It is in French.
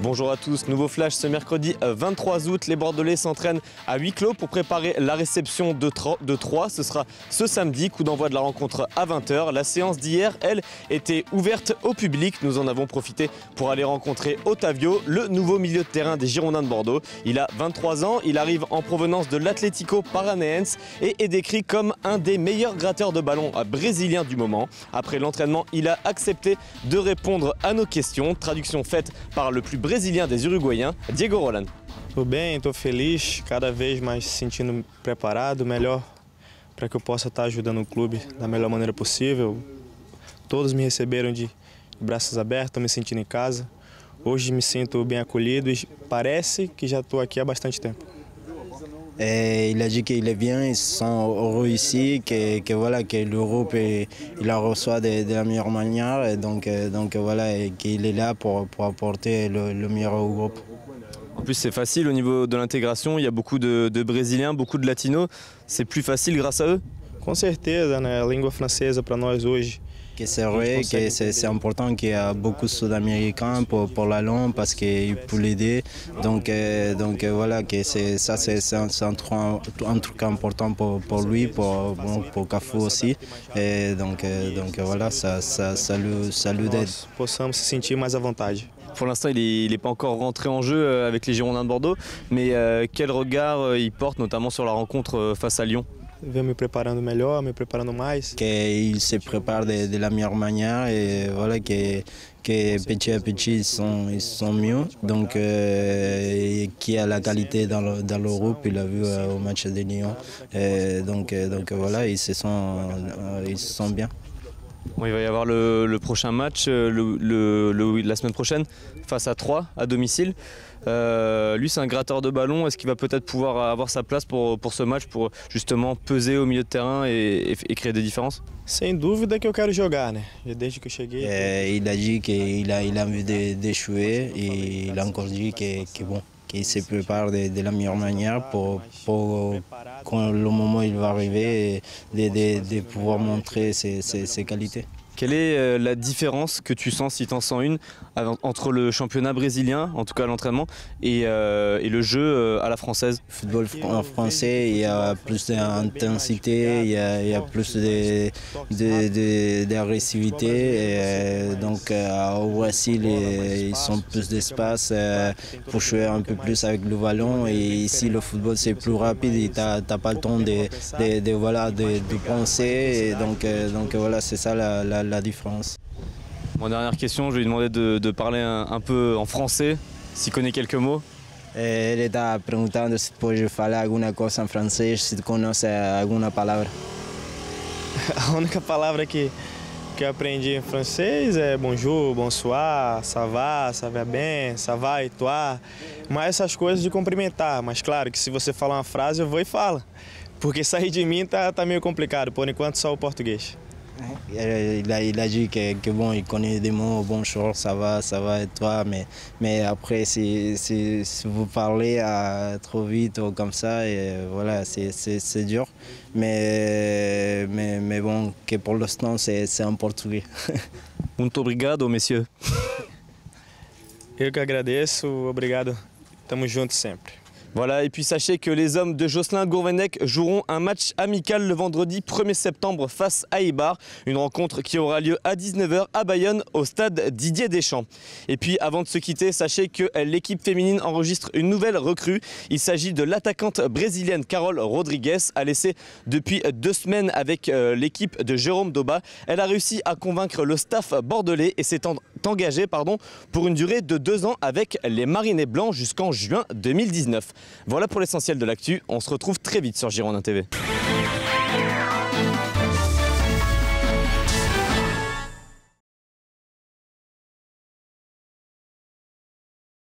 Bonjour à tous, nouveau flash ce mercredi 23 août. Les Bordelais s'entraînent à huis clos pour préparer la réception de Troyes. Ce sera ce samedi, coup d'envoi de la rencontre à 20 h. La séance d'hier, elle, était ouverte au public. Nous en avons profité pour aller rencontrer Otavio, le nouveau milieu de terrain des Girondins de Bordeaux. Il a 23 ans, il arrive en provenance de l'Atlético Paranaense et est décrit comme un des meilleurs gratteurs de ballon brésiliens du moment. Après l'entraînement, il a accepté de répondre à nos questions. Traduction faite par le plus brésilien des Uruguaiens, Diego Roland. Estou bem, estou feliz, cada vez mais se sentindo preparado, melhor para que eu possa estar ajudando o clube da melhor maneira possível. Todos me receberam de braços abertos, estou me sentindo em casa. Hoje me sinto bem acolhido e parece que já estou aqui há bastante tempo. Il a dit qu'il est bien, ils sont heureux ici, que l'Europe il la reçoit de la meilleure manière, et donc voilà, et qu'il est là pour apporter le meilleur au groupe. En plus c'est facile au niveau de l'intégration, il y a beaucoup de Brésiliens, beaucoup de Latinos, c'est plus facile grâce à eux? Com certeza, né? A língua francesa para nós hoje. Que c'est vrai que c'est important qu'il y a beaucoup de Sud-Américains pour la langue parce qu'il peut l'aider. Donc voilà, que c'est un truc important pour lui, pour Cafu aussi. Et donc voilà, ça lui aide. Possamos se sentir mais à vontade. Pour l'instant, il n'est pas encore rentré en jeu avec les Girondins de Bordeaux, mais quel regard il porte notamment sur la rencontre face à Lyon? Venho me preparando melhor, me preparando mais. Qu'il se prépare de la meilleure manière et voilà que petit à petit ils sont mieux. Donc qui a la qualité dans l'Europe, il a vu au match de Lyon. Donc voilà, ils se sont bien. Bon, il va y avoir le prochain match la semaine prochaine face à Troyes à domicile. Lui c'est un gratteur de ballon, est-ce qu'il va peut-être pouvoir avoir sa place pour ce match, pour justement peser au milieu de terrain et créer des différences? Sem dúvida que eu quero jogar, né? Desde que eu cheguei. Il a dit qu'il a envie de jouer et il a encore dit qu'il se prépare de la meilleure manière pour quand le moment il va arriver de pouvoir montrer ses qualités. Quelle est la différence que tu sens, si tu en sens une, entre le championnat brésilien, en tout cas l'entraînement, et le jeu à la française? Le football en français, il y a plus d'intensité, il y a plus d'agressivité. Donc au Brésil, ils ont plus d'espace pour jouer un peu plus avec le ballon. Et ici, le football, c'est plus rapide et tu n'as pas le temps de penser. Et donc voilà, c'est ça la différença. Bon, dernière question, je vais lui demander de parler un peu en français, s'il connaît quelques mots. Ele está perguntando se pode falar alguma coisa em francês, se conhece alguma palavra. A única palavra que eu aprendi em francês é bonjour, bonsoir, ça va bien, ça va et toi. Mas essas coisas de cumprimentar, mas claro que se você falar uma frase eu vou e falo. Porque sair de mim tá meio complicado, por enquanto só o português. Il a dit que bon, il connaît des mots, bonjour, ça va et toi, mais après si vous parlez trop vite ou comme ça, et voilà, c'est dur, mais bon, que pour l'instant c'est en portugais. Muito obrigado, messieurs. Eu que agradeço, obrigado, tamo juntos sempre. Voilà, et puis sachez que les hommes de Jocelyn Gourvenec joueront un match amical le vendredi 1er septembre face à Eibar. Une rencontre qui aura lieu à 19 h à Bayonne au stade Didier Deschamps. Et puis avant de se quitter, sachez que l'équipe féminine enregistre une nouvelle recrue. Il s'agit de l'attaquante brésilienne Carol Rodrigues, à l'essai depuis 2 semaines avec l'équipe de Jérôme Doba. Elle a réussi à convaincre le staff bordelais et s'est engagée pour une durée de 2 ans avec les Marinés Blancs jusqu'en juin 2019. Voilà pour l'essentiel de l'actu, on se retrouve très vite sur Girondins TV.